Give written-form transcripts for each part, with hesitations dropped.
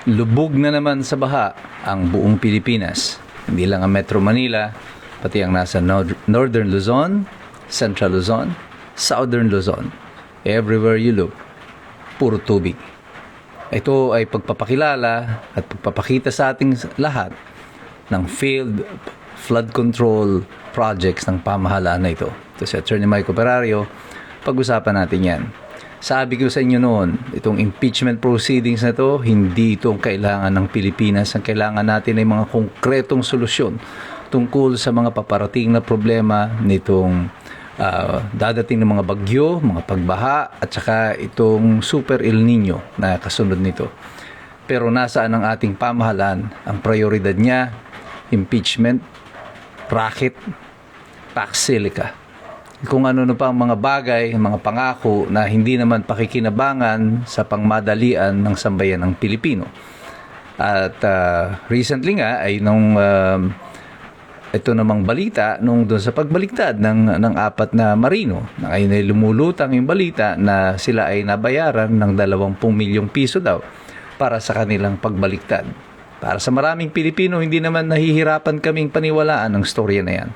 Lubog na naman sa baha ang buong Pilipinas. Hindi lang ang Metro Manila, pati ang nasa Northern Luzon, Central Luzon, Southern Luzon. Everywhere you look, puro tubig. Ito ay pagpapakilala at pagpapakita sa ating lahat ng field flood control projects ng pamahalaan na ito. Ito si Attorney Mike Operario. Pag-usapan natin yan. Sabi ko sa inyo noon, itong impeachment proceedings na ito, hindi itong kailangan ng Pilipinas. Ang kailangan natin ay mga konkretong solusyon tungkol sa mga paparating na problema nitong dadating ng mga bagyo, mga pagbaha, at saka itong Super El Nino na kasunod nito. Pero nasaan ang ating pamahalaan? Ang prioridad niya, impeachment, racket, Pax Silica. Kung ano pa ang mga bagay, mga pangako na hindi naman pakikinabangan sa pangmadalian ng sambayan ng Pilipino. At recently nga ay nung ito namang balita nung doon sa pagbaliktad ng apat na marino, na ay lumulutang yung balita na sila ay nabayaran ng 20 milyong piso daw para sa kanilang pagbaliktad. Para sa maraming Pilipino, hindi naman nahihirapan kaming paniwalaan ang storya na yan.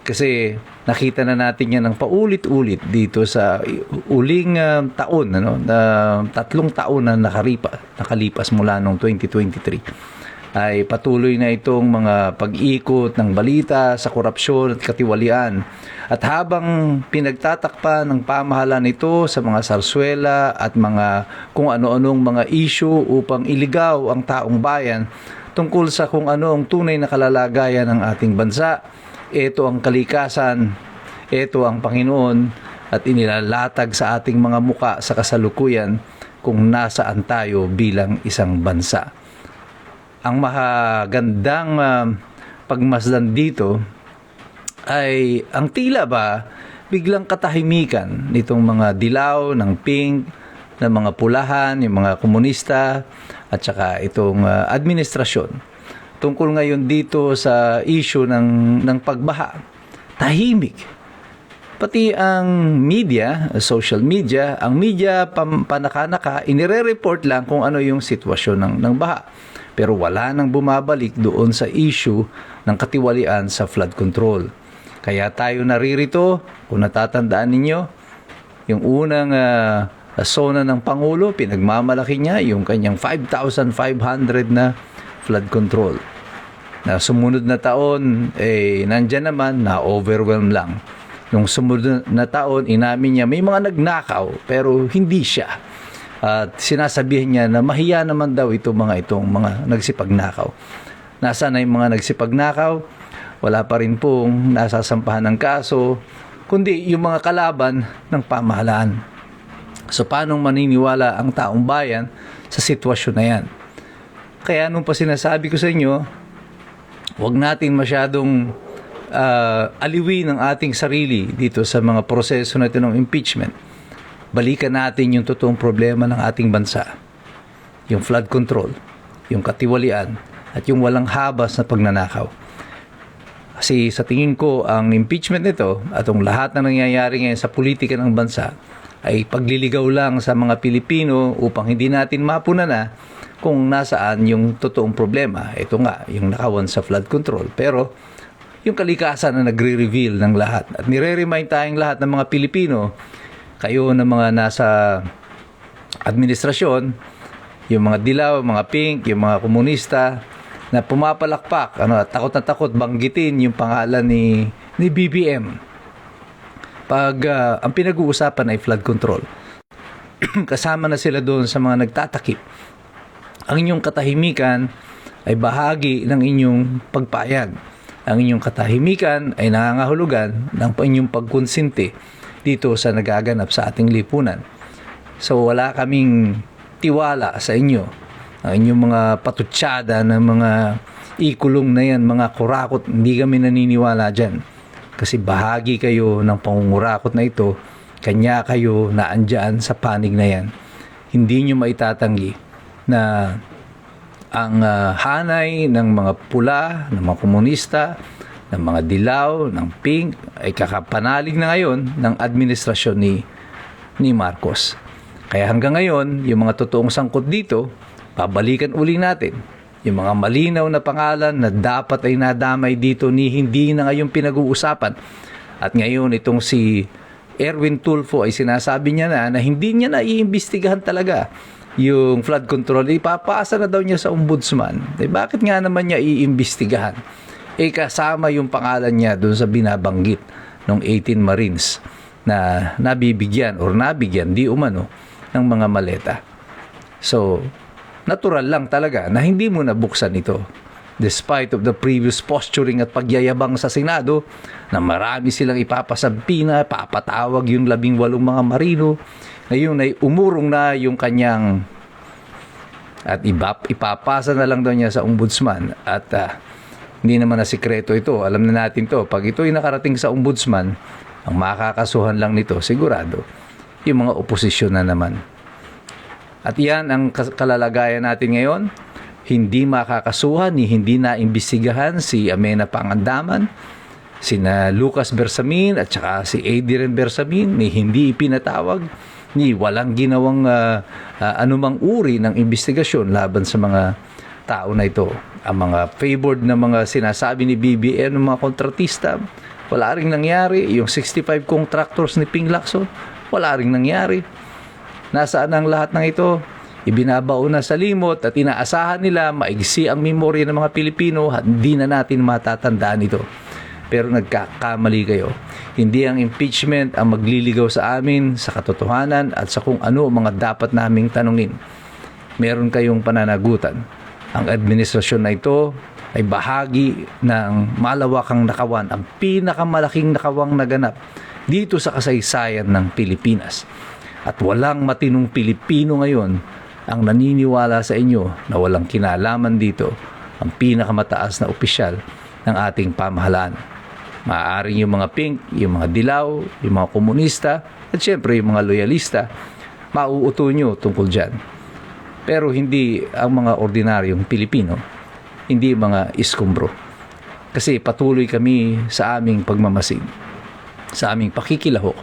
Kasi nakita na natin yan ng paulit-ulit dito sa uling taon, na 3 taon na nakalipas mula noong 2023. Ay patuloy na itong mga pag-ikot ng balita sa korupsyon at katiwalian. At habang pinagtatakpan ng pamahalaan ito sa mga sarswela at mga kung ano-anong mga issue upang iligaw ang taong bayan tungkol sa kung ano ang tunay na kalalagayan ng ating bansa, ito ang kalikasan, ito ang Panginoon, at inilalatag sa ating mga muka sa kasalukuyan kung nasaan tayo bilang isang bansa. Ang mahagandang pagmasdan dito ay ang tila ba biglang katahimikan nitong mga dilaw ng pink, ng mga pulahan, yung mga komunista, at saka itong administrasyon. Tungkol ngayon dito sa issue ng pagbaha. Tahimik. Pati ang media, social media, ang media panakanaka, inire-report lang kung ano yung sitwasyon ng baha. Pero wala nang bumabalik doon sa issue ng katiwalian sa flood control. Kaya tayo naririto, kung natatandaan ninyo, yung unang zona ng Pangulo, pinagmamalaki niya yung kanyang 5,500 na flood control. Na sumunod na taon, nandyan naman, na-overwhelm lang. Nung sumunod na taon, inamin niya, may mga nagnakaw, pero hindi siya. At sinasabihin niya na mahiya naman daw itong mga nagsipagnakaw. Nasaan na yung mga nagsipagnakaw? Wala pa rin pong nasasampahan ng kaso, kundi yung mga kalaban ng pamahalaan. So, paano maniniwala ang taong bayan sa sitwasyon na yan? Kaya nung pa sinasabi ko sa inyo, huwag natin masyadong aliwin ang ating sarili dito sa mga proseso na ito ng impeachment. Balikan natin yung totoong problema ng ating bansa. Yung flood control, yung katiwalian, at yung walang habas na pagnanakaw. Kasi sa tingin ko, ang impeachment nito at ang lahat na nangyayari ngayon sa politika ng bansa ay pagliligaw lang sa mga Pilipino upang hindi natin mapuna na kung nasaan yung totoong problema. Ito nga, yung nakawan sa flood control. Pero yung kalikasan na nagre-reveal ng lahat. At nire-remind tayong lahat ng mga Pilipino, kayo na mga nasa administrasyon, yung mga dilaw, mga pink, yung mga komunista, na pumapalakpak, takot na takot banggitin yung pangalan ni BBM. Pag ang pinag-uusapan ay flood control. Kasama na sila doon sa mga nagtatakip. Ang inyong katahimikan ay bahagi ng inyong pagpayag. Ang inyong katahimikan ay nangangahulugan ng inyong pagkonsinti dito sa nagaganap sa ating lipunan. So wala kaming tiwala sa inyo. Ang inyong mga patutsada ng mga ikulong na yan, mga kurakot, hindi kami naniniwala dyan. Kasi bahagi kayo ng pangungurakot na ito, kanya kayo na andyan sa panig na yan. Hindi nyo maitatanggi na ang hanay ng mga pula, ng mga komunista, ng mga dilaw, ng pink, ay kakapanalig na ngayon ng administrasyon ni Marcos. Kaya hanggang ngayon, yung mga totoong sangkot dito, Babalikan uli natin yung mga malinaw na pangalan na dapat ay nadamay dito ni hindi na ngayon pinag-uusapan. At ngayon itong si Erwin Tulfo ay sinasabi niya na hindi niya na iimbestigahan talaga yung flood control. Ipapasa na daw niya sa ombudsman. Bakit nga naman niya iimbestigahan? Kasama yung pangalan niya doon sa binabanggit ng 18 Marines na nabibigyan or nabigyan di umano ng mga maleta. So, natural lang talaga na hindi mo nabuksan ito. Despite of the previous posturing at pagyayabang sa Senado na marami silang ipapasampina, papatawag yung 18 mga marino, ngayon ay umurong na yung kanyang at ipapasa na lang daw niya sa ombudsman at hindi naman na sikreto ito. Alam na natin to. Pag ito ay nakarating sa ombudsman, ang makakasuhan lang nito, sigurado, yung mga oposisyon na naman. At yan ang kalalagayan natin ngayon. Hindi makakasuhan ni hindi na imbestigahan si Amena Pangandaman, sina Lucas Bersamin at saka si Adrian Bersamin ni hindi ipinatawag ni walang ginawang anumang uri ng investigasyon laban sa mga tao na ito. Ang mga favored na mga sinasabi ni BBM ng mga kontratista, wala ring nangyari. Yung 65 contractors ni Ping Lacson, wala ring nangyari. Nasaan ang lahat ng ito? Ibinabaon na sa limot at inaasahan nila maigsi ang memorya ng mga Pilipino. Hindi na natin matatandaan ito. Pero nagkakamali kayo. Hindi ang impeachment ang magliligaw sa amin sa katotohanan at sa kung ano mga dapat naming tanungin. Meron kayong pananagutan. Ang administrasyon na ito ay bahagi ng malawakang nakawan, ang pinakamalaking nakawang naganap dito sa kasaysayan ng Pilipinas. At walang matinong Pilipino ngayon ang naniniwala sa inyo na walang kinalaman dito ang pinakamataas na opisyal ng ating pamahalaan. Maaaring yung mga pink, yung mga dilaw, yung mga komunista, at syempre yung mga loyalista, mauuto nyo tungkol dyan. Pero hindi ang mga ordinaryong Pilipino, hindi mga iskumbro. Kasi patuloy kami sa aming pagmamasid, sa aming pakikilahok,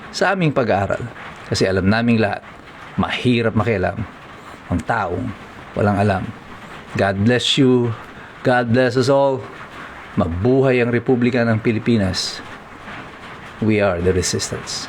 sa aming pag-aaral. Kasi alam naming lahat, mahirap makialam ang taong walang alam. God bless you. God bless us all. Mabuhay ang Republika ng Pilipinas. We are the resistance.